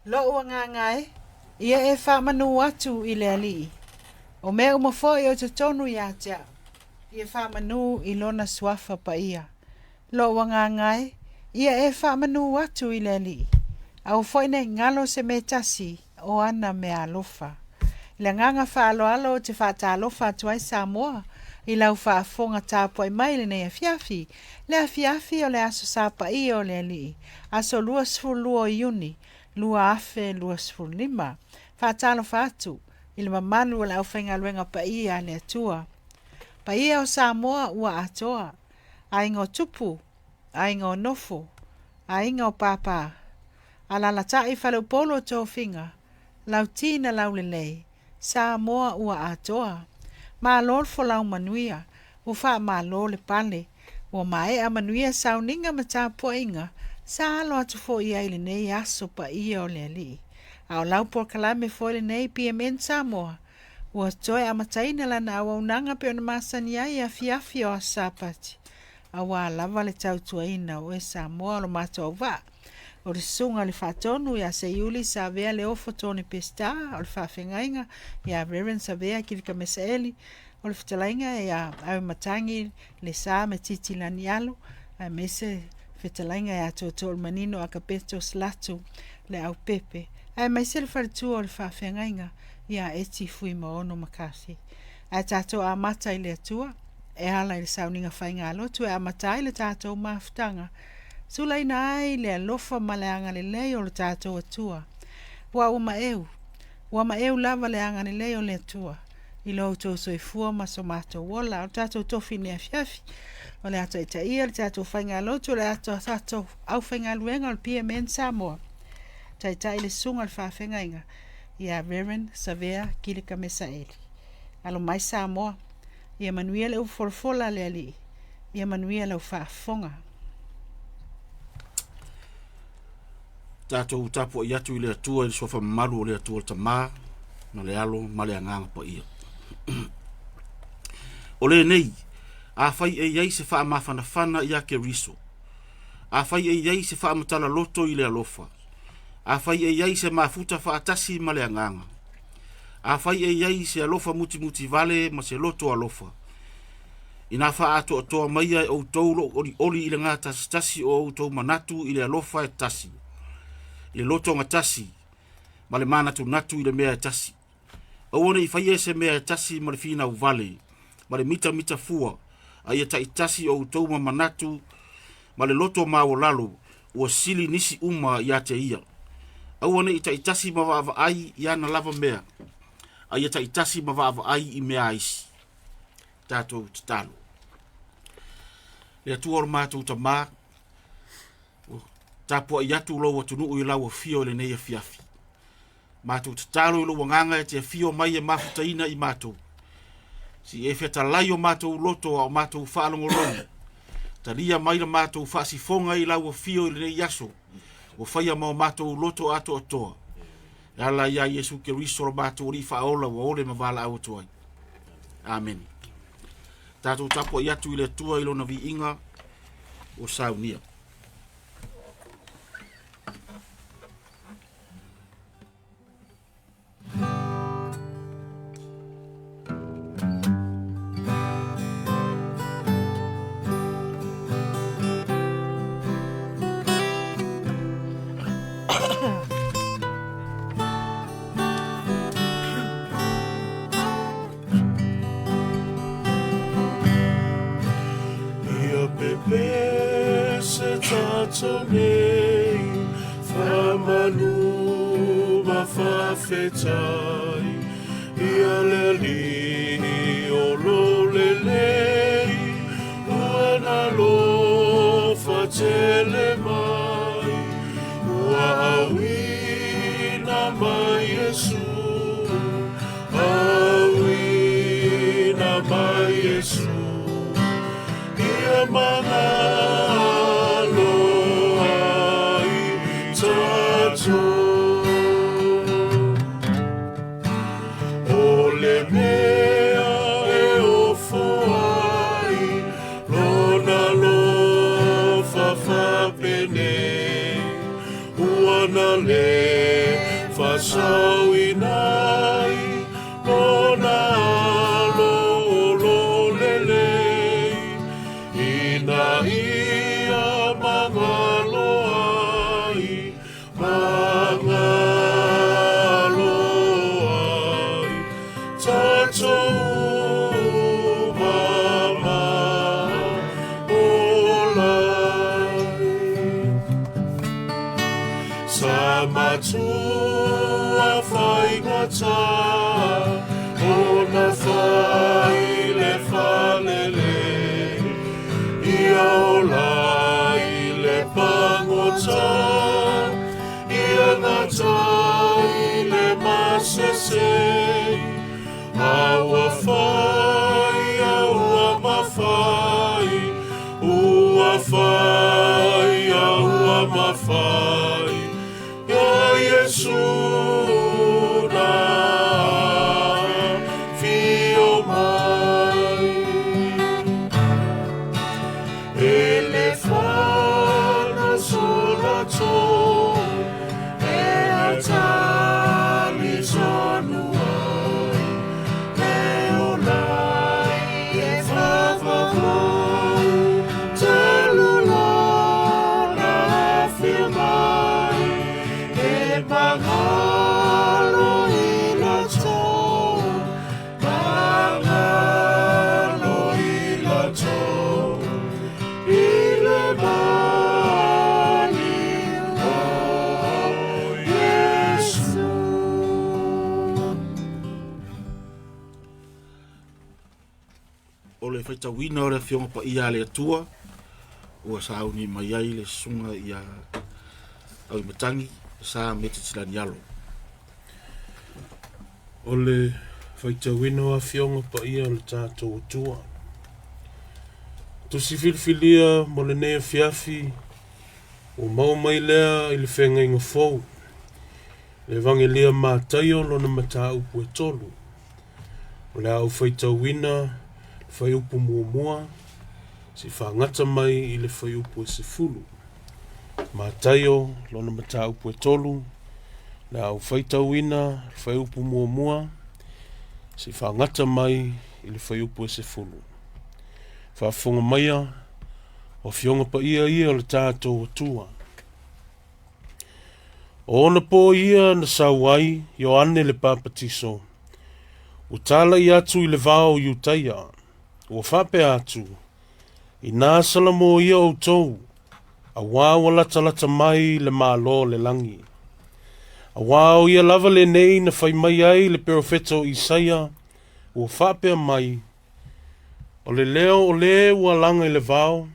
Lo ua ngā ngai, ia e whamanu atu I le alii. O mea umafoi o te tonu ia tia, ia whamanu I lona suafa pa ia. Lo ua ngā ngai, ia e whamanu atu I le alii. Au foi nei ngalo se me tasi o ana me alofa. Le nganga whaalo alo te whata alofa atuai Samoa, I lau whaafonga tāpua I mai le nei afiafi. Le afiafi o le aso sapa I o le alii. Aso lua sfulua iuni. Lua afe, lua sfuru lima. Whātalo whātu, I le mamalu o le au whainga luenga pa ia le atua. Pa ia o Samoa ua atoa. Ainga o tupu, ainga o nofo, ainga o pāpā. Alala tai whalau polo tō whinga. Lau tina lau lelei. Samoa ua atoa. Mā lor fo lau manuia. Uwha mā lor le pale. Ua mae a manuia sauninga matapua inga. Sa alo atu fo ia ile nei aso pa ia o le ali. Au lau por kalame fo ile nei PMN Samoa. Ua toe amataina lana awa unanga pe ona masani ai a fiafi o asapati. Awa lava le tautua ina o e Samoa lo mato au wa. O le sunga le whatonu ia se iuli sa vea le ofo tone pesta o le whawhengainga ia Reverend Savea Kirika Mesaeli o le whetalainga ia au matangi le sa me titi lani alu a mese whetalainga ia tōtō manino a kapeto slatu le au pepe a mai se le wharitua o le whawhengainga ia eti fui maono makasi a tātou a mata I le atua e ala I le sauninga whainga alotu e a mata I le tātou maftanga Sulai na ai le alofa maleanga le leo le tātou atua. Wa uma eu lava le anga le leo le atua. I lo tō soifua maso mato wola o tātou tofi ne afiafi. O le ato ita ia le tātou whainga lotu le ato tātou au whainga luenga o le PMN Samoa. Tai le sunga le whawhenga inga. Ia Reverend Savea Kirika Mesaeli. Alo mai Samoa. Ia manuia le ufolofola le ali. Ia manuia le uwhaafonga. Tātou tapu I atu I le atua I le sofa maru o le atua le tamā na le alo ma le anganga pa ia. O le nei, a whai e iei se wha mawhanawhana I ake riso. A whai e iei se wha matala loto I le alofa. A whai e iei se mafuta wha atasi ma le anganga. A whai e iei se alofa muti muti vale ma se loto alofa. Ina wha ato atoa maia o taulo oli I le ngā tasi o tau manatu I le alofa e tasi. I le loto ngatasi, ma le mana tu natu I le mea tasi. Awane I whaia se mea tasi ma le whina uvale, ma le mita fua, a ia tai tasi o utauma manatu, ma le loto mawo lalo, ua sili nisi uma ia te ia. Awane I tai tasi ma waava ai I ana lava mea, a ia tai tasi ma waava ai I mea aisi. Tātou titalo. Le atua o mātou ta maa, tapua I atu lau atunu I lau fio le nei fiafi. Mātou tatalo I lau nganga e te fio mai e mafutaina I mātou. Si e feta lai o mātou loto o mātou whaalongolongo. Taria mai la mātou whaasifonga I lau fio le nei yaso. O whaia mau mātou loto ato atoa. Ala ia Yesu ke risoro mātou ri whaola wa ole mavala au atoai. Amen. Tātou tapua I atu I le tua I lona vi inga o saunia. Nei, whamanu ma whawhetai, ia le li o lo le lei, uana lo whatele mai, ua awina mai Yesu, awina mai Yesu, ia mana le Fasau inai Lona lo lele Ina ia mangalo ai Mangalo ai Tatou mama olai Samatua fai ngata Ona fai le falele Ia olai le pangota Ia ngata le masese Awa fai, awa mafai Ua fai, awa mafai Ya Yesu na fio mai Elefana solato E atali sonuai Leolai e favavai Telulona fio mai Mangalo ilato, mangalo ilato, ile mani o Yesu. O le whaitawina o le fionga pa ia le atua, ua sauni mai ai le sunga ia au i matangi, sa mete tilani alo. O le whaitawina a fionga pa ia le tātou atua. Tusi filfilia mo le nea fiafi, o mau mai lea i le whenga inga fau. Le vangelia mātaio lona mata upu e tolu. O le au whaitawina, whai upu mua mua, si whangata mai i le whai upu e se fulu. Mātaio lona mata upu e tolu, le au whaitawina, whai upu mua mua, si whangata mai i le whai upu e se fulu. Whafonga maia, o fionga pa ia o le tātou atua. O ona po ia na sawai, yo ane le papatiso. O tala i atu i le vao i utaia, o whape atu, i nāsala mo ia o tou, a wāwa lata mai le mālo le langi. A wāo ia lava le nei na whai mai ai le profeto Isaia, o whape mai, o le leo o le ua langa i le vao,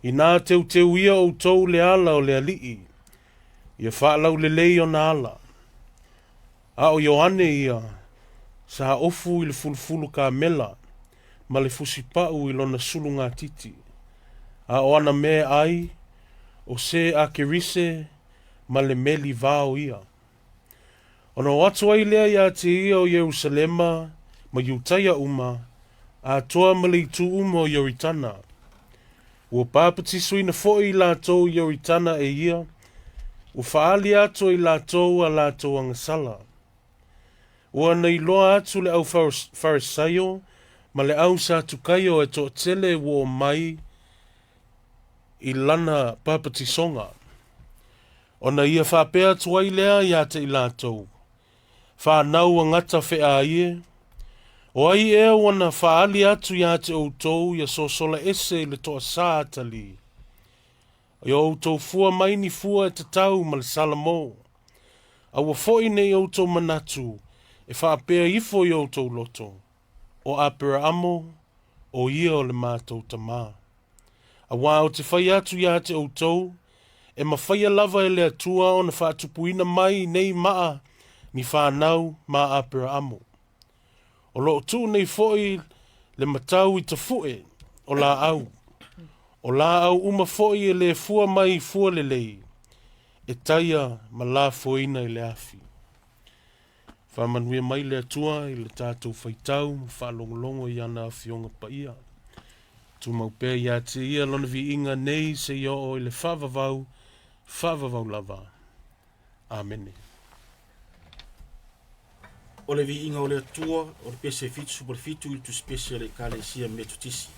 i nā teu ia o tou le ala o le alii, ia whaalau le lei o na ala. A o Ioane ia, sa ofu i le fulufulu ka mela, ma le fusipau i lona sulu ngā titi. A o ana me ai, o se a kerise, ma le meli vao ia. Ona o atu ai lea ia te ia o Yerusalema, ma Iutaia uma, a toa ma le itu uma o Yoritana. Ua pāpati sui na foi i lātou Yoritana e ia, ua whaali ato i lātou a lātou angasala. Ua nei loa atu le au farisaio, ma le au sa tukaio e to tele ua o mai i lana pāpati songa. Ona ia whapea tuai lea ia te i lātou. Whanau a ngata whea ie. O ai ea wana whaali atu ia te outou ia sosola ese le toa saa atali. I outou fua maini fua e te tau ma le salamo. A ua foi nei outou manatu e whapea ifo i outou loto. O apera amo o ia o le mātou tamā. A wā o te whai atu ia te outou e mawhaia lava e le atua o na whaatupuina mai nei maa ni whanau ma apera amo. O lo tu nei foi le matau i te fue o la au. O la au uma foi e le fua mai fua le lei. E taia ma la foina i le afi. Whamanuia mai le atua i le tātou whaitau, whalongolongo i ana fionga pa ia. Tu maupea ia te ia lona vi inga nei se i o i le whavavau lava. Amen. o le viinga o le atua o le pese fitu super fitu i tu spese le kalesia me tutisi.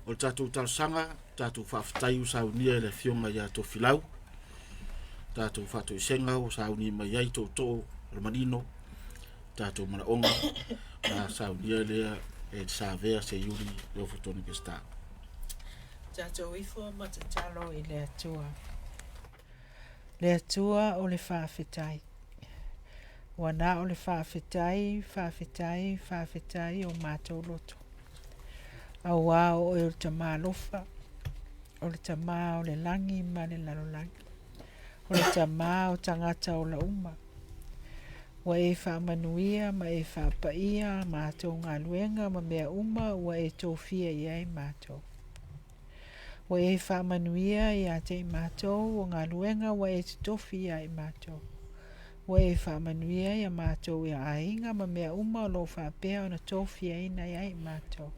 O tātou talsanga, tātou whaafitai o saunia le fionga ia tō whilau. Tātou whātou senga o saunia mai ai tō tō ramanino. Tātou mana onga, na saunia lea e sāvea se yuri leo fotoni ke staa. Tātou ifo matatalo i le atua. Le atua o le whaafitai. Wana o le whaafitai o mātou loto. Aua o le tamā lofa, o le tamā o le langi ma le lalolangi, o le tamā o tangata o la uma. Wa e whaamanuia ma e whaapaia mātou ngā luenga ma mea uma wa e tōwhia iai mātou. Wa e whaamanuia i a te mātou o ngā luenga wa e tōwhia iai mātou. Wa e whaamanuia i a mātou i a ainga ma mea uma o lo whaapea o na tōwhia ina iai mātou.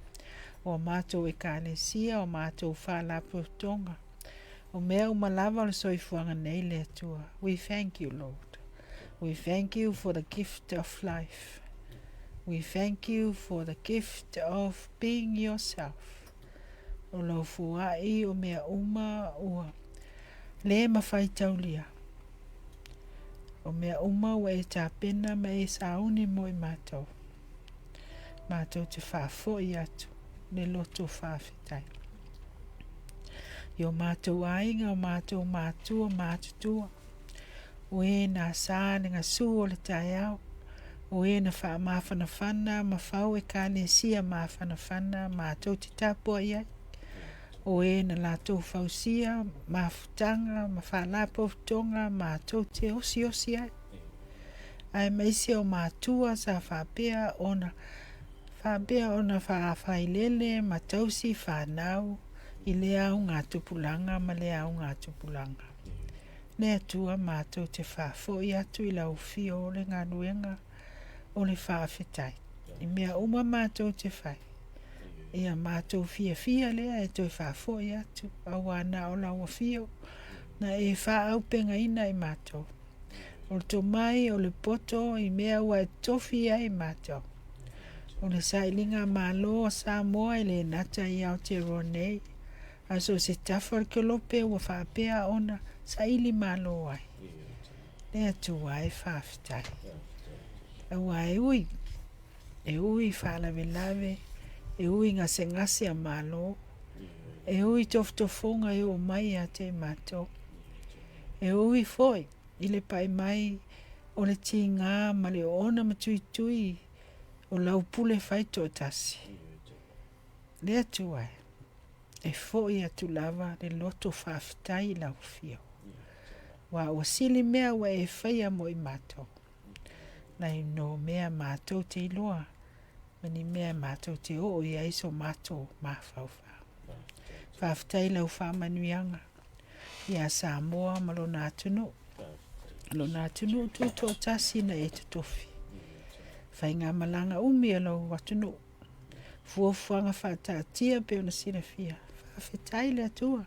O mātou e kālesia, o mātou whālapu tonga. O mea umalava o soifuanga nei le atua. We thank you, Lord. We thank you for the gift of life. We thank you for the gift of being yourself. O lo fuai o mea uma ua. Le mawhai taulia. O mea uma ua e tāpena ma e sauni mo i mātou. Mātou te whafo i atu. Ne loto whawhitai. Yo mātou ainga o mātou mātua mātutua. O e nā sāne ngā su o le tai au. O e na wha mawhanawhana ma whau e kālesia mawhanawhana mātou te tāpua iai. O e na lātou whausia mawhutanga ma whalapo tonga mātou te osi ai. Ai maisi o mātua sa whapea o na whaabea o na whaafai ma tausi whanau i le au ngā tupulanga ma le au ngā tupulanga. Ne atua mātou te whaafo i atu i lau fio o le ngā nuenga o le whaafetai. I mea uma mātou te whai. Ia mātou fia lea e toi whaafo i atu au ana o lau fio na e whaau penga ina i mātou. O le tomai o le poto i mea ua e tofi ai mātou. O le sailinga malo sa moa i le nata i Aotearoa aso se tafar ke lope ua whaapea ona saili malo ai. Le atu ai whaafetai. Aua e ui whaalawe e ui ngase a malo, e ui toftofonga e o mai a te mātou. E ui foi, i le pai mai o le tinga ma le ona matui o lau pule whaito tasi. Le atu ai, e foi atu lava le loto whaafetai lau fio. Wa o sili mea wa e whaia mo i mātou. Lai no mea mātou te iloa. Mani mea mātou te o i aiso mātou mawhauwha. Whaafetai lau whaamanuianga. Ia Samoa ma lo nā tunu. Lo nā tunu tu tō tasi na e tutofi. Whai ngā malanga umi a lau watunu. Fuafuanga whaatatia pe ona sira fia. Whaafetai le atua.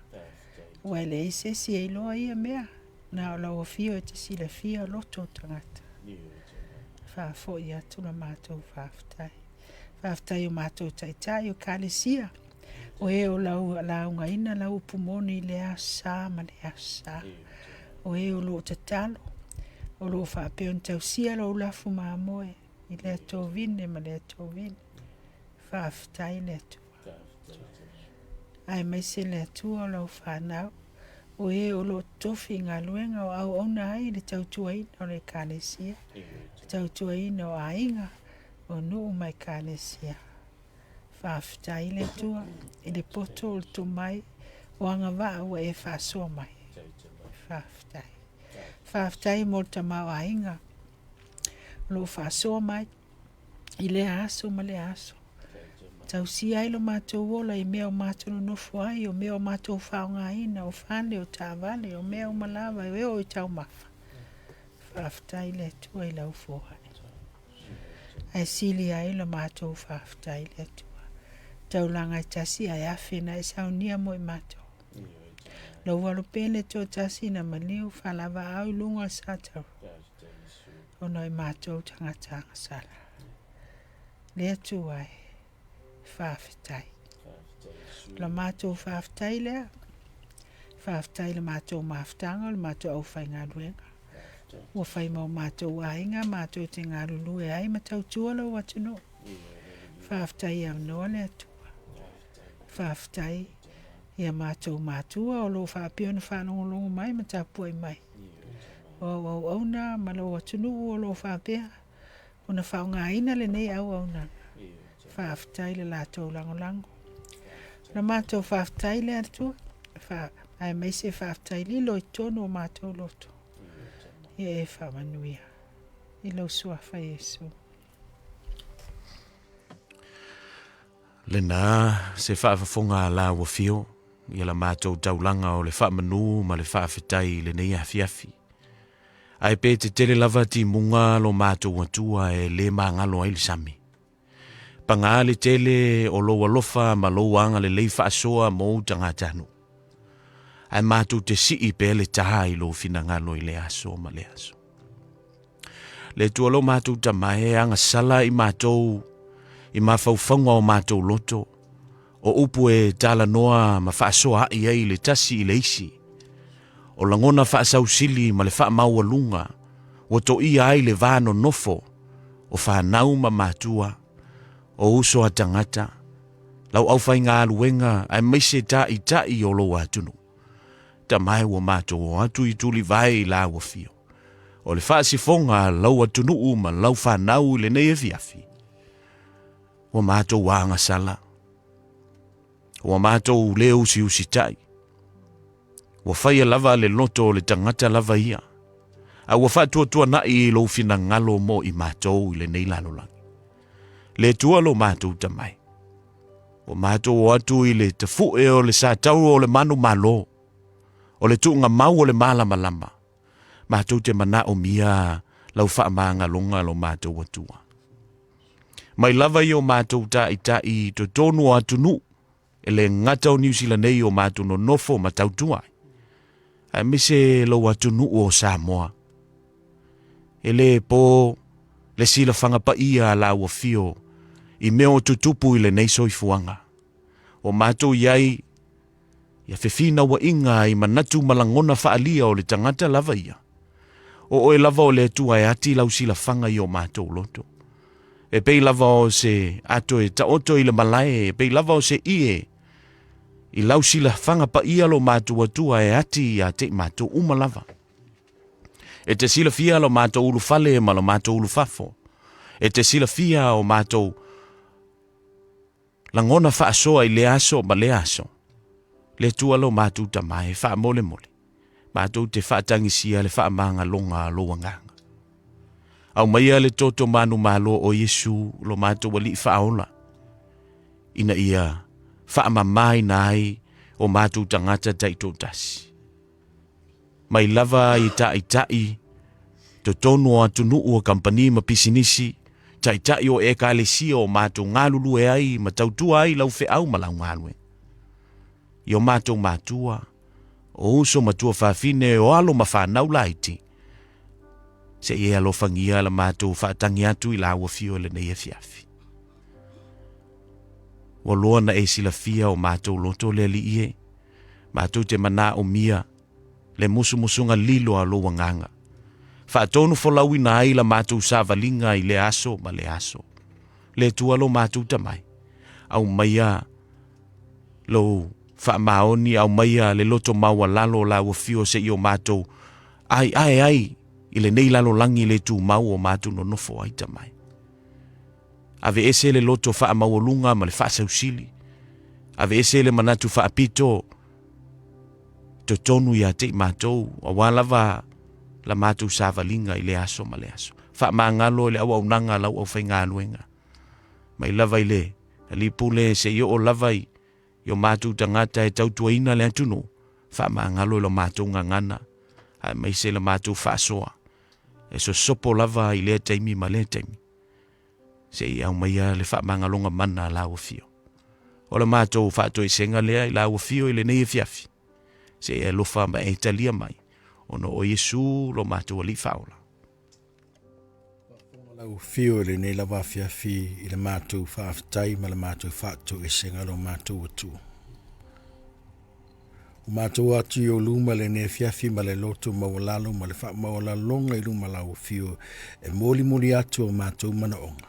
Wai le isesi e iloa ia mea. Nā o lau fio e te sira fia loto tangata. Whaafo i atu na mātou whaafetai. Whaafetai o mātou taitai o kālesia. O e o lau ngaina lau pumoni le asa ma le asa. O e o lo tatalo. O lo whaapeo ni tausia lo lafu maamoe. I le ato vine ma le ato vine. Whaafetai le atua. Ai mai se le atua o lau whanau. O e o lo tofi ngā luenga o au ona ai le tautuaina o le kālesia. Tautuaina o ainga o nuu mai kālesia. Whaafetai le tua, i le poto o le tomai, o anga waa ua e whaasoa mai. Whaafetai. Whaafetai mo le tamau ainga. Lo whaasoa mai, i le aso ma le aso. Tausi ai lo mātou ola i mea o mātou no nofu ai, o mea o mātou whaonga ina, o whane o tāwale, o mea o malawa, e o i tau mafa. Whaafetai le tua i lau fōhai. Ai sili ai lo mātou whaafetai le tua. Taulanga i tasi ai awhena e saunia mo i mātou. Lau walo pele tō tasi na maliu whalawa au i lunga sātau. Ono i mātou tangata sala. Le atu ai. Whaafetai. La mātou whaafetai lea. Whaafetai le mātou mawhtanga, le mātou au whai ngā ruenga. Ua whai mau mātou ainga, mātou te ngā lulue ai, matau tua lau atunu. Whaafetai au noa le atua. Whaafetai ia mātou mātua, o lo whaapio na whanongolongo mai, matapua i mai. O auna, malo atunu, o lo whaapea. O na whaonga ina le nei au auna. Whaafetai le lātou langolango. Na mātou whaafetai le atua. Ai mai se whaafetai li lo i tono o mātou loto. Ia e whamanuia. I lau suafa Yesu. Le nā se whaafafonga la ua fio. Ia la mātou taulanga o le whaamanu ma le whaafetai le nei afiafi. Ai pe te tele lava ti munga lo mātou atua e le mangalo ai le sami. Panga le tele o lo alofa ma lo anga le lei whaasoa mo tangatanu. Ai mātou te sii pe le taha i lo finangalo i le aso ma le aso. Le tua lo mātou tamae anga sala i mātou i mawhauwhanga o mātou loto. O upu e tala noa ma whaasoa ai ai le tasi i le isi. O langona whaasau sili ma le wha maua lunga. O to ia ai le vāno nofo. O whanau ma mātua. O uso a tangata. Lau au whai ngā aluenga ai meise ta i o lo atunu. Ta mai wa mātou o atu i tuli vai la wa fio. O le whaasifonga lau atunu uma lau whanau le nei e fiafi. Wa mātou wanga sala. Wa mātou leo usi tai. Wa whaia lava le loto le tangata lava ia. A wa whatua tua na i lo fina ngalo mo i mātou i le nei lalolangi. Le tua lo mātou tamai. O mātou o atu i le te fu'e o le sātau o le manu malo. O le tuunga mau o le malama lama. Mātou te mana o mia lau whaamanga longa lo mātou atua. Mai lava i o mātou ta i to tonu atu nu. E le ngata o New Zealand nei o mātou no nofo matautua. A mise lo atu nu o Samoa. E le po le sila whanga pa ia la ua fio. I meo tutupu i le neiso i fuanga. O mātou iai, ia whewhina wa inga i manatu malangona whaalia o le tangata lava ia. O lava o le tua e ati lau sila whanga i o mātou loto. E pei lava o se ato e taoto i le malae, e pei lava o se ie. I lau sila whanga pa ia lo mātou atua e ati i a te mātou umalava. E te sila fia lo mātou ulu fale ma lo mātou ulu fafo. E te sila fia o mātou langona whaasoa i le aso ma le aso. Le tua lo mātou tamai, wha mole mole. Mātou te whaatangisia le whaamanga longa loa nganga. Au maia le toto manu malo o Yesu lo mātou wali whaola. Ina ia whaamamai nai o mātou tangata taito tasi. Mai lava i tai, to tonu atu nuu o kampani ma pisinisi, tai o e kālesia o mātou ngālulu e ai, ma tautua ai lau fe au malau ngālue. I o mātou mātua, o uso matua whawhine o alo ma whanau laiti. Se e alo whangia la mātou whaatangi atu i la ua fio le nei e fiafi. Wa loa na e sila fia o mātou loto le li ie, mātou te mana o mia, le musunga lilo a loa nganga. Whaatonu folawi na ai la mātou sāwalinga i le aso ma le aso. Le tua lo mātou tamai. Au maia lo whaamaoni au maia le loto maua lalo la ua fio se i o mātou. Ai, i le nei lalo langi le tu mau o mātou no nofo ai tamai. Ave ese le loto whaamaolunga ma le whaasausili. Ave ese le manatu whaapito to tonu ia te mātou a walawa la mātou sāwalinga i le aso ma le aso. Wha maangalo le au nanga lau au whainga anuenga. Mai lava i le, li pule se i o lava i o mātou tangata e tautua ina le atunu. Wha maangalo le mātou ngangana. Hai mai se le mātou whaasoa. E so sopo lava i le taimi ma le taimi. Se i au maia le wha maangalonga mana la ua fio. O le mātou whaato i senga lea i la ua fio i le nei e fiafi. Se e lofa ma e talia mai. Ono o Yesu lo mātou ali whaola. Lau fio le nei lawa fiafi i le mātou whaafitai ma le mātou whaato e senga lo mātou atu. O mātou atu i o luma le nei fiafi ma le loto mawalalo ma le wha mawalalonga i luma lau fio e moli atu o mātou mana onga.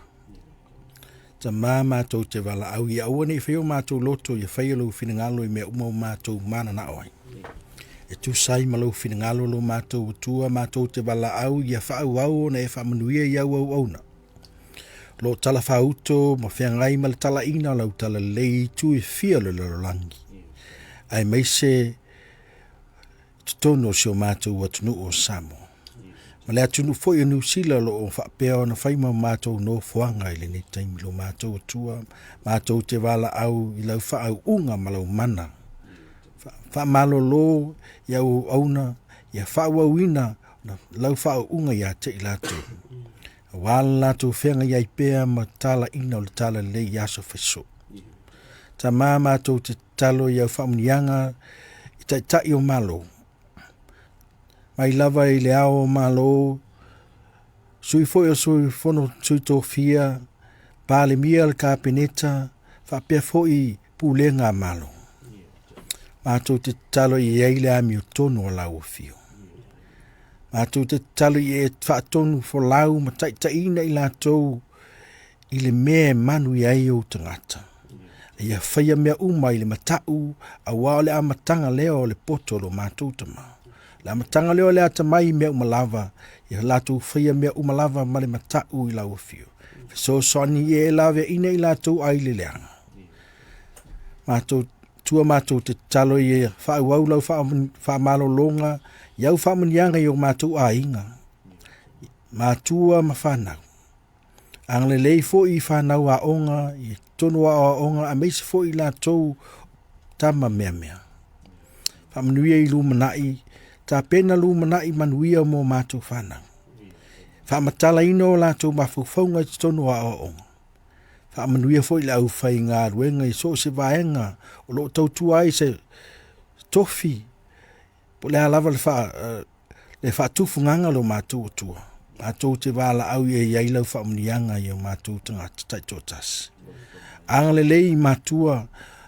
Ta mā mātou te wala au i aua nei whio mātou loto i whaialo finangalo i mea umau mātou mana na oai. E tu sai malau finangalo lo mātou tua mātou te wala au i a whaau au na e whamanuia i au auna. Lo tala whauto ma whiangai ma le tala ina lau tala lei tu i fia le langi. Ai meise tutono si o mātou atunu o Samoa. Ma le atunu foi o New Zealand lo o whapea o na whaima mātou no fuanga i le ni taimi lo mātou atua, mātou te wala au i lau whaau unga ma lau mana. Wha malolo ia o auna, ia whaauawina, lau whaau unga ia te i lātou. Wala lātou whenga ia i pēa ma tala ina o le tala le i aso wheso. Ta mā mātou te talo ia whamunianga i tai o malo. Mai lava i le ao malo, sui foi o sui fono sui tō fia, pāle mia le kāpeneta, whapea foi pūlenga malo. Mātou te talo i eile ami o tonu o lau o fio. Mātou te talo i e whaatonu fo lau ma taitaina i lātou i le mea manu i ai o tangata. Ia whaia mea uma i le matau a wao le amatanga leo le poto lo mātou tama. Le amatanga leo le atamai mea uma lava ia lātou whaia mea uma lava ma le matau i lau o fio. So soni i e lawe ina i lātou ai le leanga. Mātou tua mātou te talo i whaau lau whaamalo longa, iau whaamanianga i o mātou a inga. Mātua ma whanau. Ang le lei fo I whanau a onga, I tonu a onga, a meisi fo I la tau tama mea mea. Whamanuia I lu manai, ta pena lu manai manuia mo mātou whanau. Whamatala ino la tau mafufaunga I tonu a onga. Whamanuia fo I la au whai ngā ruenga I so se vaenga, o lo tau tua I se tofi, po le alawa le whaatufunganga lo mātou tua. Mātou te wala au I lau whamunianga I o mātou tangata taitotas. Anga le lei mātua,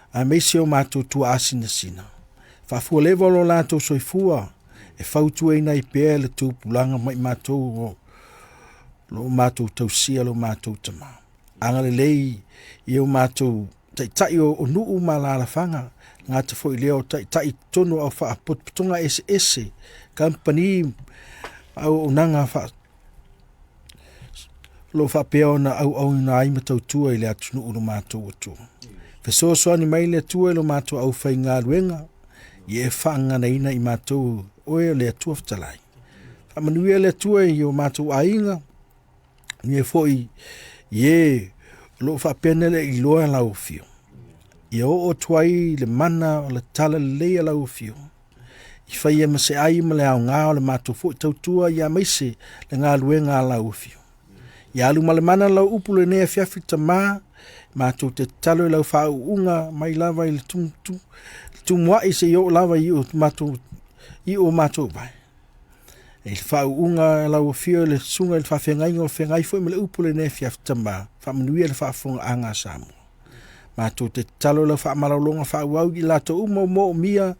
a meisi o mātou tua asina sina. Whafua lewa lo lātou soifua, e whautua ina I pēr le tūpulanga mai mātou o lo mātou tausia lo mātou tama. Anga le lei I o mātou tai o nuu malala whanga, ngā te fo I leo tai tono au whaapotputunga ese, company au unanga lo whapea na au na aima tau tua I le atunu uro mātou atua. Fesoa ni mai le tua I lo mātou au whai ngā ruenga, I e whaanga na ina I mātou oe le atua whatalai. Whamanuia le tua I o mātou ainga, ni e foi I lo whapea nele I loa lau fio. I o tuai le mana o le tala le leia lau fio. I whai e mase ai ma le au ngā o le mātou fo I tau tua I a meise le ngā ruenga lau fio. I alu malemana lau upu le nea fiafi ta maa, mātou te talo I lau whau unga mai lava I le tumua I se I o lava I o mātou bai. E le whau unga lau fio le sunga le whawhengai o whengai fo I le upu le nea fiafi ta maa, whamanuia le whaafonga anga samu. Mātou te talo lau whaamalalonga whau au I lato umo mo mia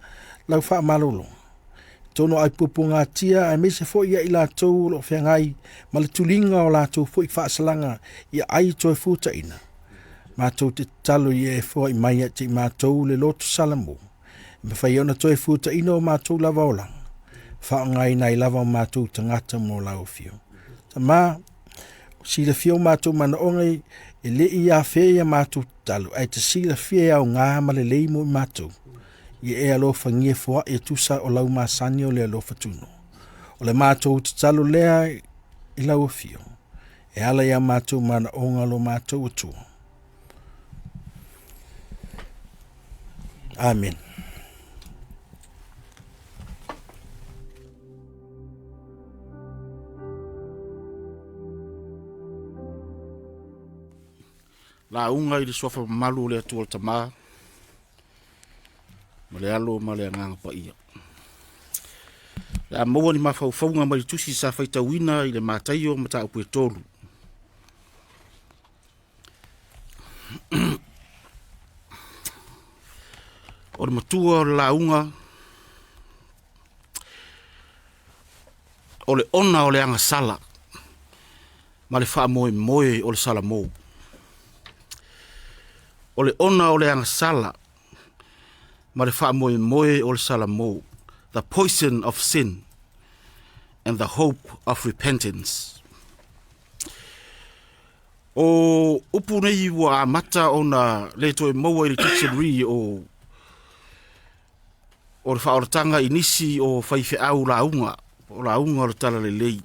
lau whaamalalonga. Tono ai pupunga tia ai mese fo ia I lātou lo whengai ma le tulinga o lātou fo I whaasalanga ia ai toi futa ina. Mātou te talo I e fo I mai ati mātou le loto salamu. Me whai ona toi futa ina o mātou lava o langa. Whaangai nai lava o mātou tangata mo lau fio. Ta mā, si le fio mātou mana ongai e le I a whea mātou talo. Ai te si le fia o ngā ma le lei mo I mātou. I e alofa ngie fua I tusa o lau masani o le alofa tuno. O le mātou te talo lea I lau fio. E ala ia mātou mana onga lo mātou atua. Amen. La unga I le sofa malu le atua le tamaa. Ma le alo ma le anganga pa ia. Le a maua ni mawhauwhaunga ma li tusi sa whaita wina I le mātaio ma ta upu e tolu. O le matua o le launga, o le ona o le anga sala, ma le wha moe moe o le sala mou. O le ona o le anga sala, ma le wha moe moe o le sala mou, the poison of sin and the hope of repentance. O upu nei wa mata o na le toi maua I le tutsenri o le whaoratanga inisi o whaife au launga, o launga o le tala le lei.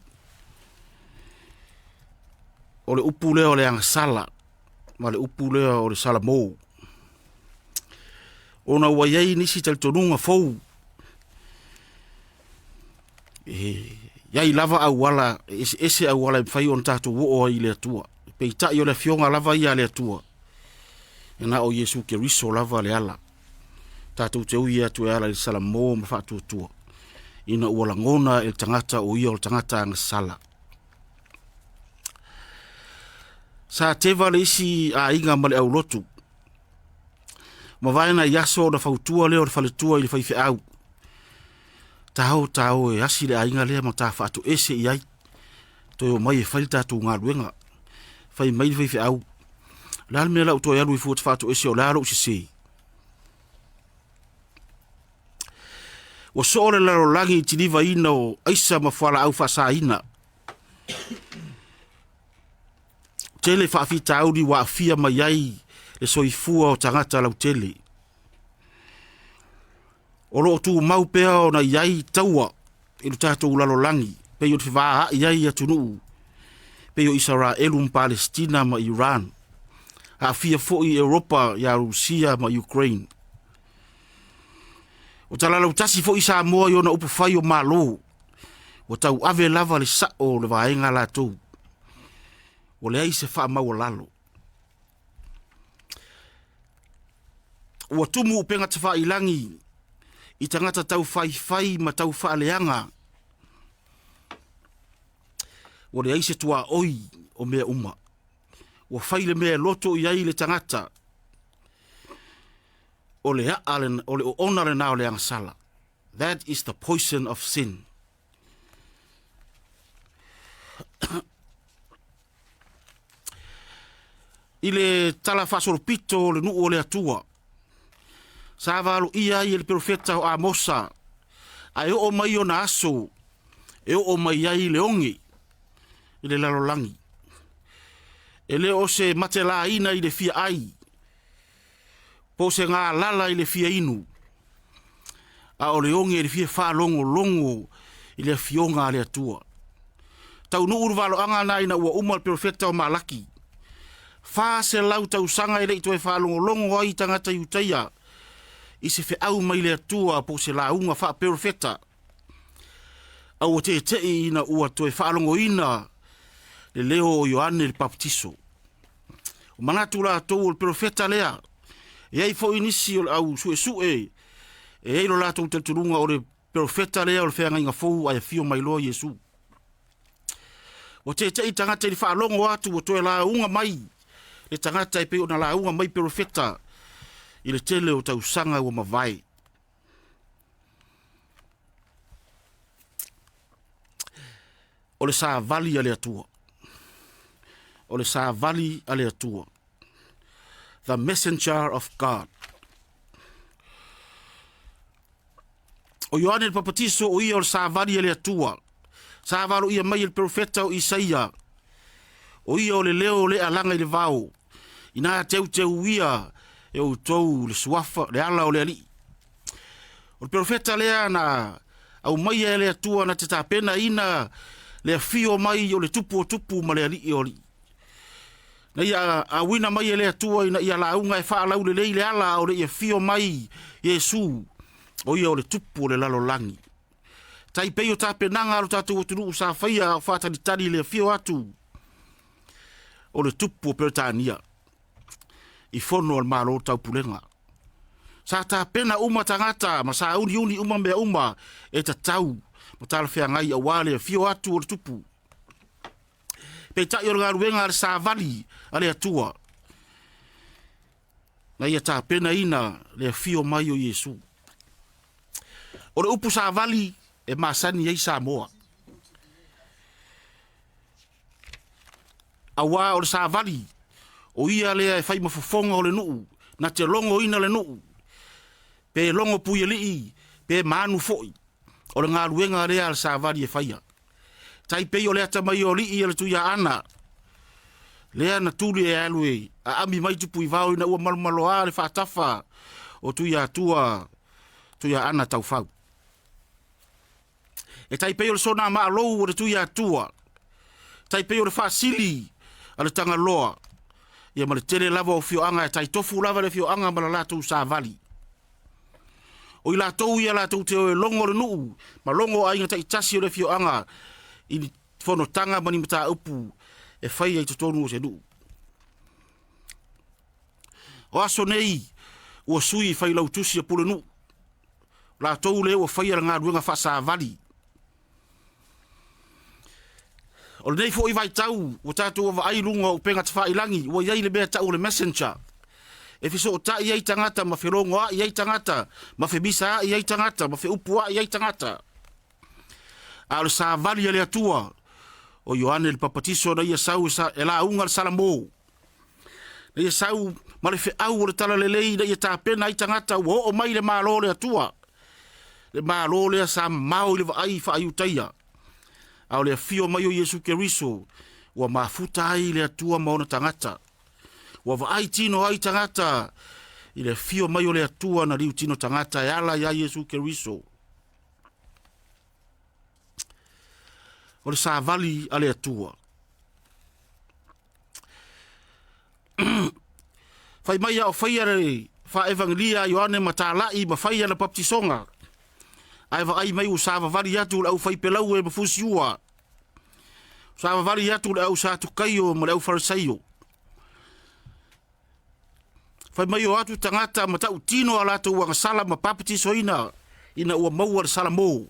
O le upu leo le anga sala, ma le upu leo o le sala mou. O na waiei nisi tal tonunga fou. Iai lava au wala, ese au wala whai on tātou wo I le atua. Pei tai o le fionga lava ia le atua. E na o Yesu ke riso lava le ala. Tātou te ui atu e ala le sala mō ma whātua tua. Ina ua langona e tangata o ia o tangata anga sala. Sa te vale isi a inga male au lotu. Ma vaina yaso o na whautua leo le whaletua I le whaife au. Tau e asi le a inga lea ma tā whātu ese I ai. Toi o mai e whai tātou ngā ruenga. Whai mai le whaife au. Lal mea lau toi alu I fuat whātu ese o lalo si se. Wa so le laro langi tiniva ina o aisa ma whala au whasa ina. Tele whaafita auri wa afia mai ai le soifua o tangata lau tele. O lo tu mau pea o na iai taua I lu tātou lalo langi. Pei o te whaa iai atunu. peo Israelu ma Palestina ma Iran. A fia fo i Europa ya Rusia ma Ukraine. O tala lau tasi fo i Samoa i ona upu fai o malo. O tau ave lava le sao le vaenga la tau. O le ai se wha mau lalo. O tumu upenga te wha ilangi i tangata tau fai ma tau wha leanga. O le ai se tua oi o mea uma. O whai le mea loto i ai le tangata. O le aalen, o le o ona le nao le angasala. That is the poison of sin. I le tala whasoropito le nuu o le atua. Sa valo ia i le profeta o Amosa. Ai o mai o na aso. E o mai ai le ongi. I le lalolangi. E le o se matela ina i le fia ai. Po se ngā lala i le fia inu. A o le ongi i le fia wha longo i le fionga le atua. Tau nu urvalo anga na ina ua umal profeta o Malaki. Fa se lau tau sanga i le itoe wha longo ai tangata iutaia. I se au mai le atua po se launga wha profeta. Au o te ina ua toe wha longo ina le leo o Ioane le Baptiso. O manatu la tau o le profeta lea. E ai fo inisi o au sue. E ei lo la tau te turunga o le profeta lea o le whenga inga fou ai fio mai loa Yesu. O te tangata i wha longo atu o toe la unga mai. Le tangata i pe o na la unga mai profeta. I le tele o tau sanga o mawai. O le saa vali ale atua. O le saa vali ale atua. The messenger of God. O Ioane le Baptiso o ia o le saa vali ale atua. Saa valo ia mai le profeta o Isaia. O ia o le leo le alanga i le vau. Ina teu ia e o tou le suafa le ala o le ali. O le profeta lea na au mai e le atua na te tapena ina le fio mai o le tupu ma le ali o li. Na ia a wina mai e le atua ina ia launga e faa lau le le ala o le ia fio mai Yesu o ia o le tupu o le lalo langi. Tai peo tapenanga alo tatu o tunu sa faya o fata ni tani le fio atu o le tupu o Peretania. I fono al malo tau pulenga. Sa ta pena uma tangata, ma sa uni uma mea uma, e ta tau, ma tala whea ngai a wale, fio atu o le tupu. Pe ta i orga ruenga al sa vali, ale atua. Na ia ta pena ina, le fio mai o Yesu. O le upu sa vali, e masani ei sa moa. Awa o le sa vali, o ia lea e whai mafufonga o le nuu, na te longo ina le nuu. Pe longo pui li, pe manu foi. O le ngā ruenga lea al sa vali e whaia. Tai pei o lea tamai o li i le tuia ana. Lea na tuli e alue, a ami mai tupu i vau ina ua malumaloa le whaatafa o tuia ana tau whau. E tai pei o le sona maa lou o le tuia atua. Tai pei o le whaasili a le tanga loa. Ia ma le tele lava o fio anga e tai tofu lava le fio anga ma la lātou sa vali. O i lātou ia lātou te o e longo le nuu, ma longo a inga tai tasi o le fio anga i ni whono tanga mani mata upu e whai ai tutonu o se nuu. O aso nei, ua sui whai lau tusi a pule nuu. Lātou le ua whai ala ngā ruenga wha sa vali. O le nei fo i vai tau, o tātou wa ai lunga o penga te wha ilangi, o iai le mea tau le messenger. E fiso o ta iai tangata, ma fe rongo a iai tangata, ma fe bisa a iai tangata, ma fe upu a iai tangata. A le sa vali ale atua, o Ioane le Baptiso na ia sau e la unga le salamo. Na ia sau, ma le fe au o le tala lelei, na ia ta pena ai tangata, o mai le malo le atua. Le malo le sa mau le va ai fa ayutaia. Au le fio mai o Yesu Keriso, ua mafuta ai le atua maona tangata. Ua va ai tino ai tangata, i le fio mai o le atua na riu tino tangata e ala ya Yesu Keriso. O le sa vali a le atua. Fai mai o fai are fa evangelia Ioane matalai ma fai ana baptisonga. Ai va ai mai usava vari atu au fai pelau e mafusiua. Usava vari atu au sa tu kaio ma au farisaio. Fai mai o atu tangata ma tau tino ala tu wanga sala ma baptisoina ina ua maua sala mo.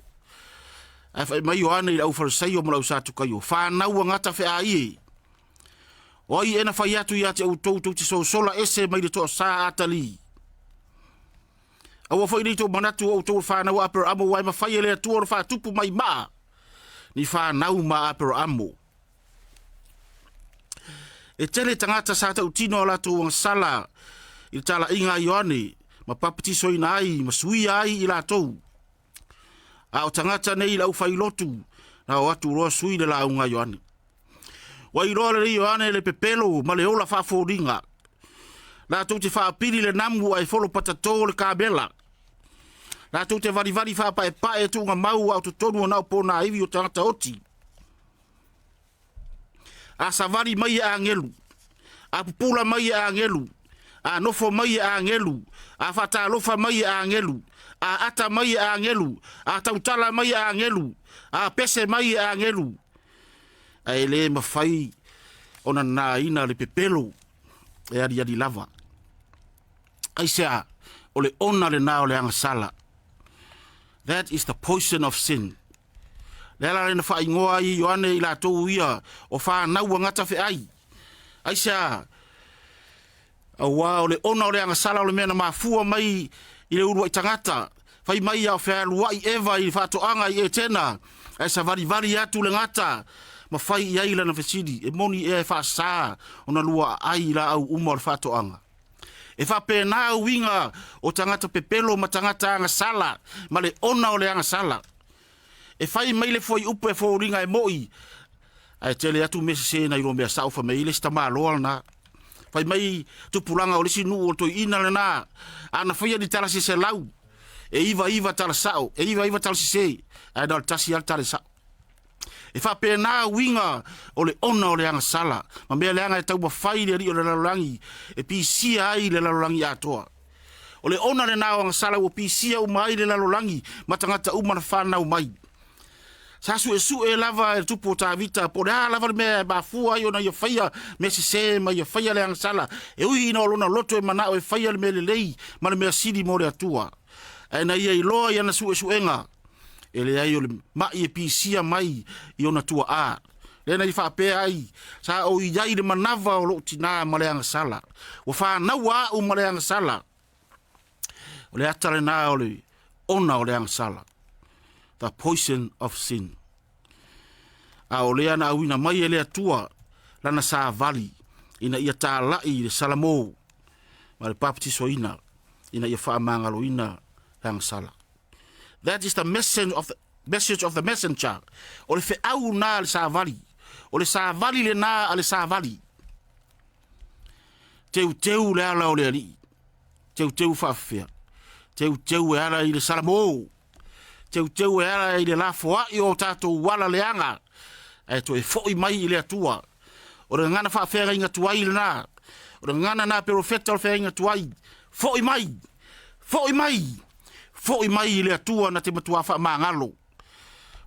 Ai fai mai o ana au farisaio ma au sa tu kaio. Fa na ua ngata fe ai. Oi ena fai atu ia te au tau te sola ese mai de to sa atali. Awa fai nito manatu au tau wha nau apero amo wai ma fai ele atu ora wha tupu mai maa. Ni wha nau ma apero amo. E tele tangata sa tau tino ala tu wang sala i tala inga Ioane ma papatiso ina ai ma sui ai i la tau. A o tangata nei lau fai lotu na o atu roa sui le la unga Ioane. Wai roa le Ioane le pepelo ma le ola wha fōringa. La tau te wha pili le namu ai folo patato le kabela. La tau te vari wha pae tu ngā mau au tu tonu nao pōna iwi o tangata oti. A savari mai a ngelu. A pupula mai a ngelu. A nofo mai a ngelu. A whatalofa mai a ngelu. A ata mai a ngelu. A tautala mai a ngelu. A pese mai a ngelu. A ele mawhai ona nā ina le pepelo. E adi lava. Aisea, ole ona le nā o le angasala. That is the poison of sin. Lela rena wha ingoa i Ioane i la tau ia o wha naua ngata whi ai. Aisea, awa ole ona o le angasala o le mena mafua mai i le urua i tangata. Whai mai au whea lua i eva i whatoanga i e tena. Aisa vari atu le ngata. Ma whai i aila na whesidi. E moni e wha saa o na lua ai la au uma o le whatoanga. E wha pēnā winga o tangata pepelo ma tangata anga sala, ma le ona o le anga sala. E whai mai le foi upe fo ringa e moi, ai tele atu mese se na iro mea saufa me ile sta maa loa na. Whai mai tupulanga o lisi nuu o toi ina le na, ana whaia di talasi se lau, e iwa tala sao, e iwa talasi se, ai dal tasi al tala sao. E wha pēnā winga o le ona o le anga sala. Ma mea le anga e tau mawhai le ri o le lalorangi. E pisia ai le lalorangi atoa. O le ona le nao anga sala o pisia umai le lalorangi. Matangata umana whanau mai. Sasu e lava e tupu o tā vita. Po rea lava le mea mafua i o na ia whaia. Mea se ma ia whaia le anga sala. E ui ina o lona loto e manao e whaia le mea le lei. Ma le mea siri mo le atua. E na ia i loa i ana su enga. Ele ai o le mai e pisia mai i ona tua a. Lena i whapea ai. Sa o i ai le manava o lo tina maleanga sala. O whanau o maleanga sala. O le atare nā o le ona o leanga sala. The poison of sin. A o lea na awina mai e lea tua lana sa vali. Ina ia tā lai le salamo. Ma le papatiso ina. Ina ia whaamangalo ina leanga sala. That is the message of the messenger. O le fe'au nā le sāvali. O le sāvali le nā a le sāvali. Teu le ala o le ali. Teu whawhia. Teu e ala i le salamo. Teu e ala i le lafoa i o tātou wala leanga. E to e fo'i mai i le atua. O le ngana whawhia inga tuai le nā. O le ngana nā perofeta o le whawhia inga tuai. Fo'i mai. Fo'i mai i le atua na te matua wha mangalo.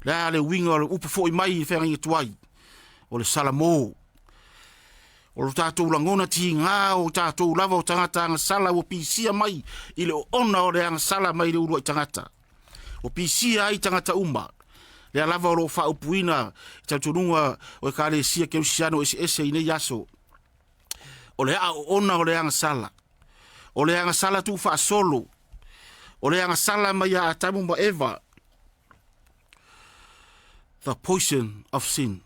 Lea le winga o le upa fo'i mai i whenga i tuai. O le salamo. O le tātou langona ti ngā o tātou lava o tangata anga sala o pisia mai i le ona o le anga sala mai le urua i tangata. O pisia ai tangata uma. Lea lava o lo wha upuina i tautununga o e kāre sia ke usiano ese i ne yaso. O le a o ona o le anga sala. O le anga sala tu wha solo. O le anga sala mai a tamu ma eva. The poison of sin.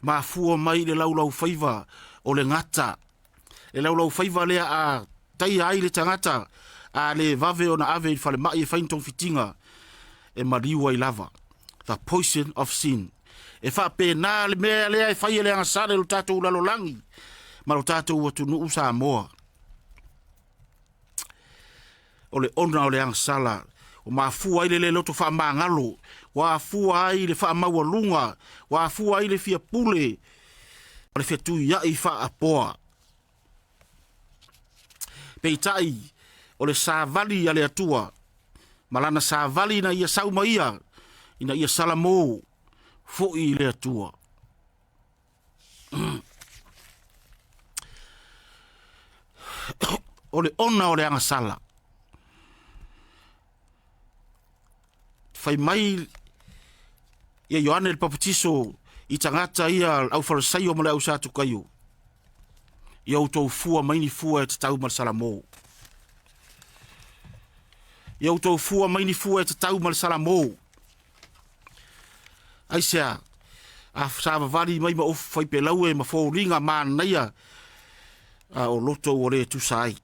Ma fua mai le laulau whaiva o le ngata. Le laulau whaiva lea a tai ai le tangata. A le vave o na ave i whale mai e whaintong fitinga. E mariua i lava. The poison of sin. E wha pēnā le mea lea e whai le anga sala lo tātou lalolangi. Ma lo tātou atu nuu sa moa. O le ona o le anga sala. O mafua ai le loto wha mangalo. Wa fua ai le wha maua lunga. Wa fua ai le fia pule. O le fia tui ia i wha apoa. peitai o le savali ale atua malana savali na ia sauma ia ina ia salamo fo i le atua o le ona o le anga sala fai mai ia Ioane le Papatiso i tangata ia au farisai o male au satu kayo ia utou fua maini fua e tatau mal salamo ia utou fua maini fua e tatau mal salamo aisea a sava vali mai ma ofu fai pelau e ma fōringa mānaia a o loto o le tu sai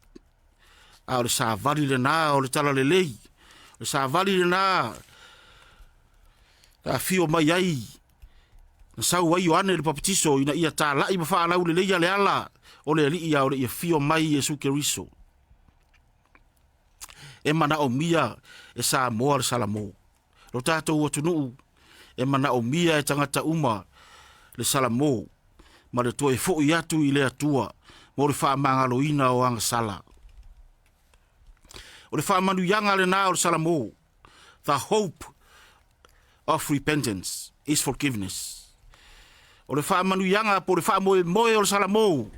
a o le sa vali le nā o le tala le lei le sa vali le nā a fio mai ai na sau ai Ioane le Papatiso ina ia tā lai ma wha alau le leia le ala o le ali ia o le ia fio mai Iesu Keriso e mana o mia e sa moa le salamo lo tātou atunuu e mana o mia e tangata uma le salamo ma le toe fo i atu i le atua mo le wha mangaloina o anga sala o le wha manu yanga le nā o le salamo the hope of repentance is forgiveness o le wha manu yanga po le wha moe moe o le salamo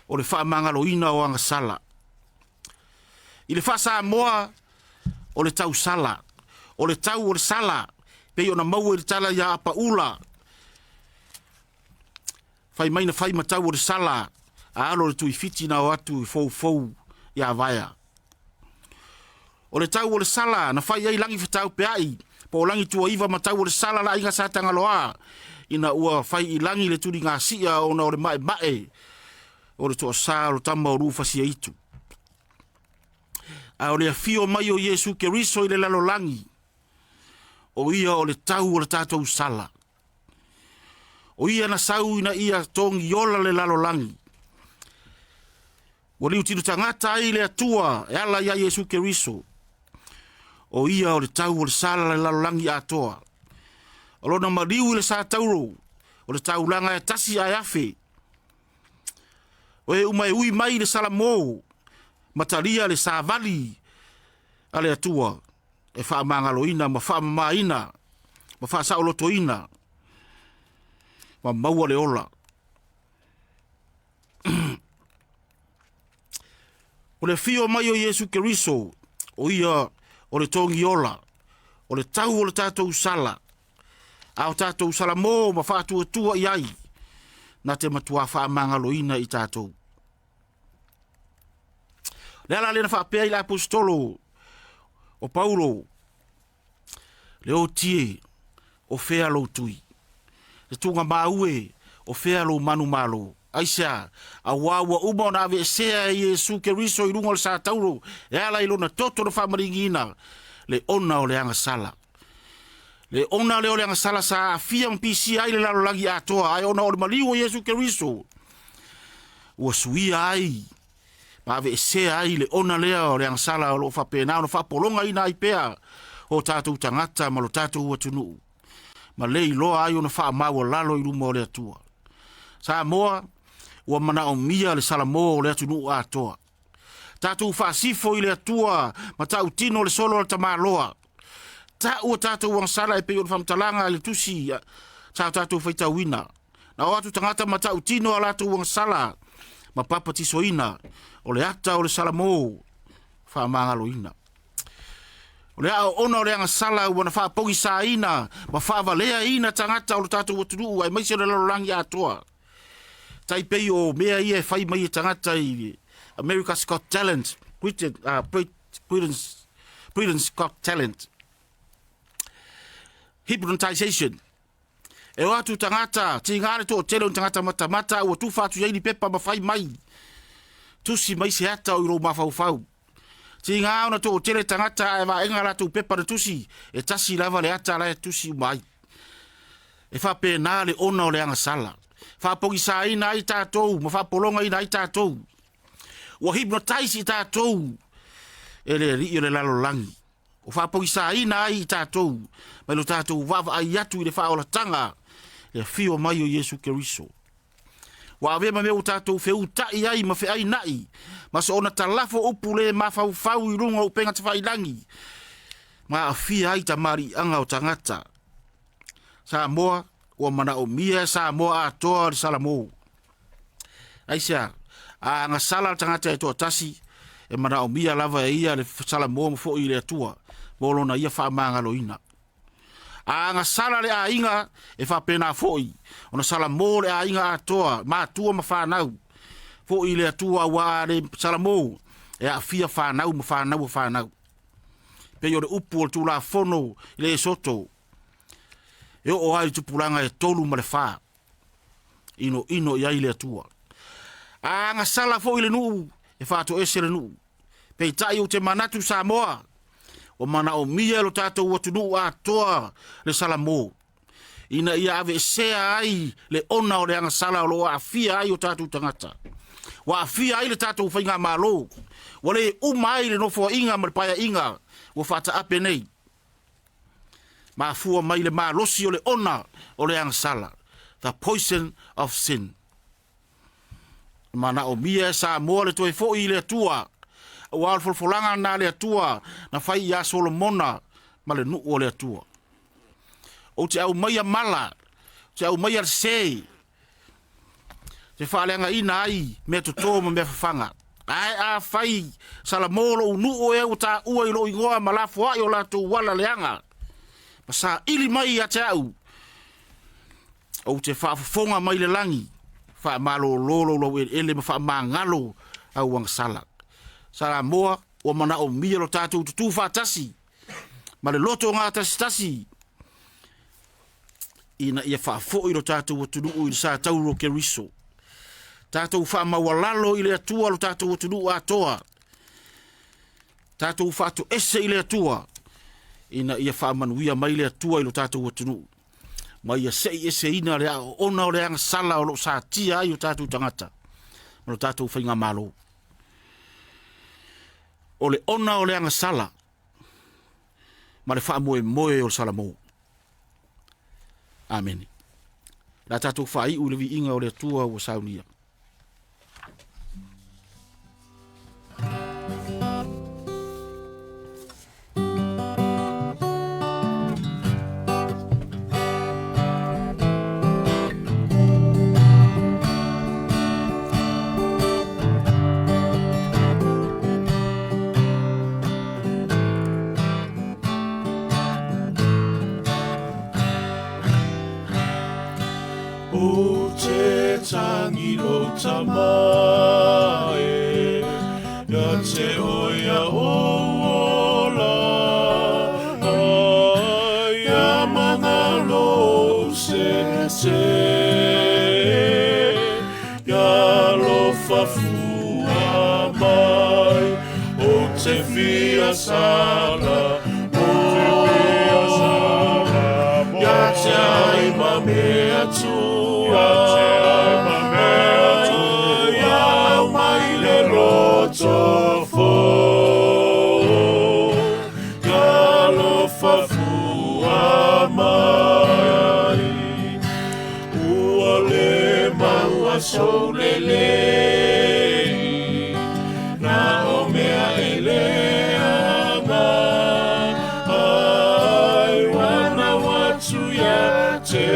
o le wha mangaloina o anga sala i le wha sa moa o le tau sala o le tau o le sala pe ona mau e le tala ya apa ula fai mai na fai matau o le sala a alo le tui fiti na o atu i fou ya vaya o le tau o le sala na fai ai langi fatau pe ai po langi tua iwa matau o le sala la inga sa tanga loa ina ua fai i langi le turi ngā sia o na o le mae o le toa sa o le tama o rufa sia itu a o le afio mai o Iesu Keriso i le lalo langi o ia o le tau o le tātou sala o ia na sau ina ia tongi ola le lalo langi o liu tinu tangata ai le atua e ala ia Iesu Keriso o ia o le tau o le sala le lalo langi atoa o lona mariu i le sa tauro o le tau langa e tasi ai afe o e umai ui mai le sala mō mataria le sa vali ale atua e wha mangaloina ma wha mamaina ma wha saolotoina ma maua le ola o le fio mai o Iesu Keriso o ia o le tongi ola o le tau o le tātou sala a o tātou sala mō ma wha tua iai na te matua wha mangaloina i tātou le ala le na wha pēi la apostolo o Paulo le o tie o fea lo tui le tunga maue o fea lo manu malo aisea a wawa uma o na ave sea Iesu Keriso i runga o le sa tauro e ala ilo na toto na whamaringina le ona o le anga sala le ona le o le anga sala sa fia mpisi ai le lalo lagi atoa ai ona o le maliu o Iesu Keriso ua suia ai ma ave sea ai le ona lea o le anga sala o lo whapena o na whapolonga ina ai pea o tātou tangata ma lo tātou atunu ma lei loa ai o na whaamau lalo i ruma o le atua sa moa ua mana o mia le salamo o le atunu atoa tātou whaasifo i le atua ma tau tino le solo le tamaloa ta ua tātou wang sala e peo le whamtalanga le tusi tātou whaitawina na o atu tangata ma tau tino a lātou wang sala ma Papatiso ina o le ata o le salamo wha mangaloina o le ao ona o le anga sala ua na wha pongi sa ina ma wha valea ina tangata o le tātou watunu ai maisi o le lalolangi atoa tai pei o mea ia e whai mai e tangata i America's Got Talent Britain's Got Talent hypnotization e o atu tangata ti ngare to tele tangata mata o tu fatu yai ni pepa ma fai mai tu si mai se ata o ro ma fau ti ngao na to tele tangata e va engala tu pepa tu si e tasi lava le ata la tu si mai e fa penale ona o le anga sala fa pogi sa ina i tatou ma fa polonga ina i tatou o hypnotize i tatou ele ri le lalo langi o fa pogi sa ina i tatou ma lo tatou va ai atu i le fa ola tanga e fio mai o Iesu Keriso wa ave ma me o tatou feu tai ai ma fe ai nai Ma se ona talafo upu le mafau i runga upenga te whailangi. Ma a fia ai ta mari anga o tangata. Samoa, ua mana o mia Samoa a toa le Salamou. Aisia, a nga sala tangata e toa tasi, e mana o mia lava e ia le Salamou mfo i le atua, molo na ia wha mangalo ina. A nga sala le a inga e wha pena foi, ona Salamou le a inga a toa, ma atua ma whanau, fo i le atua wa le Salamou, e a fia whanau ma whanau. Pe yo le upu o tu la fono le soto, e o ai tupulanga e tolu ma le wha, ino ia i le atua. A nga sala fo i le nuu, e wha to ese le nuu, pe tai o te manatu Samoa, o mana o mia lo tātou watu nuu a toa le Salamou. Ina ia ave sea ai le ona o le anga sala o lo a fia ai o tātou tangata. Wa a fia ai le tātou whainga malo. Wale umai le nofo inga maripaya inga, wa whata ape nei. Ma fua mai le malosi o le ona o le anga sala. The poison of sin. Mana o mia Samoa le toi fo i le atua. O alfolfolanga na le atua, na whai ia Solomona, ma le nuu o le atua. O te au mai a mala, te au mai a sei, te whaaleanga ina ai, mea to tōma mea whawhanga. Ai a whai, Salamolo u nuu e o ta ua i lo ingoa ma la fua i o la tō wala leanga. Ma sa ili mai a te au, o te whaafonga mai le langi, wha malo lolo lo ele ma wha mangalo au wang sala. Samoa o mana o mia lo tātou tutu whātasi. Ma le loto ngā tasi. Ina ia whaafo i lo tātou o tunu i sa tauro ke riso. Tātou wha mawalalo i le atua lo tātou o tunu a toa. Tātou whaato ese i le atua. Ina ia wha manuia mai le atua i lo tātou o tunu. Ma ia sei ese ina le a ona o le anga sala o lo sa tia i o tātou tangata. Ma lo tātou whainga malo. O le ona o le anga sala, ma le wha moe o le Salamou. Amen. La tātou whai u le vi inga o le atua o saunia. O te tangi lo tamae, ia te oia o ola, ia mana lo se, ia lo fafua mai, o te fia sala, ia te aima mea tu. So lele na o mea eleanga ai wana watu ya te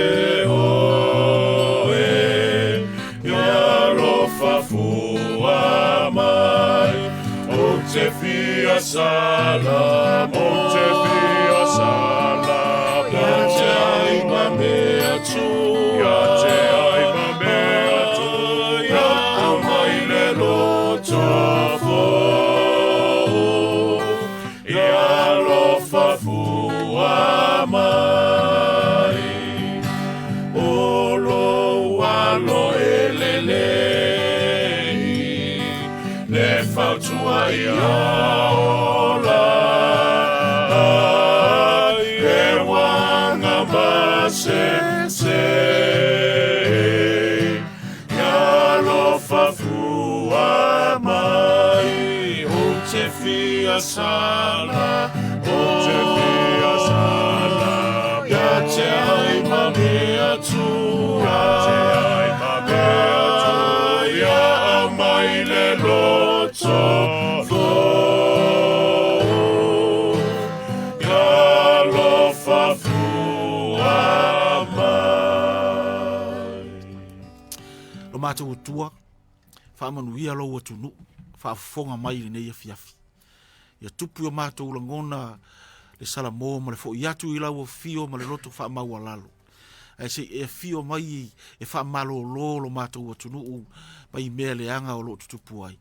oe ya lofa fua mai o te fia sala ya te aima mea tu ya te aima mea ia ola e wanga masese ia lofa fua mai o te fia sala ia te aima mea tua ia mai le lo Lo mātou tua, whaamanuia lo atunu, whaafonga mai le nei afiafi. Ia tupu o mātou langona le salamo ma le fo iatu I lau fio ma le loto whaamau alalo. Ai se e fio mai e whaamalo lo mātou atunu mai mea le anga o lo tutupu ai.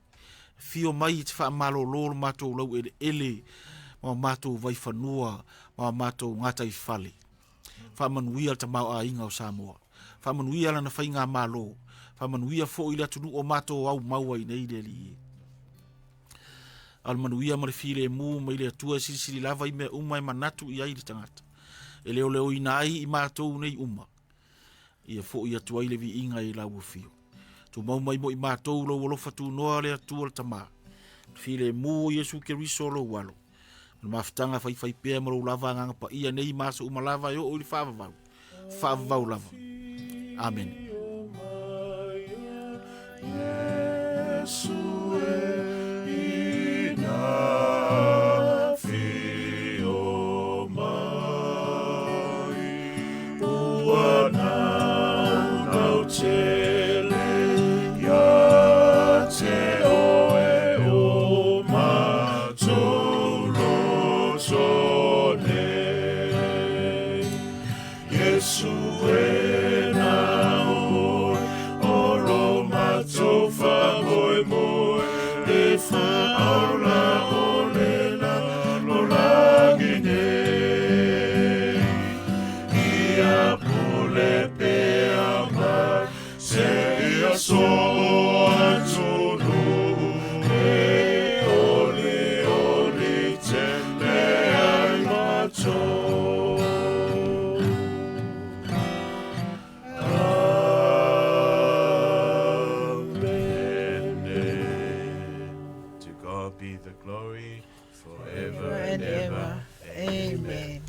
Fio mai te whaamalo lo mātou lau ele ma mātou vai whanua ma mātou ngata I whale. Whaamanuia ta mau a inga o Samoa. Whaamanuia lana whainga malo. Whaamanuia fo ila tunu o mātou au maua I nei le li. Almanuia ma le file mu ma ile atua sili lava I mea uma e manatu I ai le tangata. E leo leo ina ai I mātou nei uma. Ia fo I atua I le vi inga I lau fio. Tu mau mai mo I mātou lo walofa tu noa le atua le tama. File mu Yesu ke riso lo walo. Mafutanga fai pea mo lo lava nganga pa ia nei maso uma lava yo o li whaavavau. Whaavavau lava. Amen. Yesu be the glory forever and ever. Amen.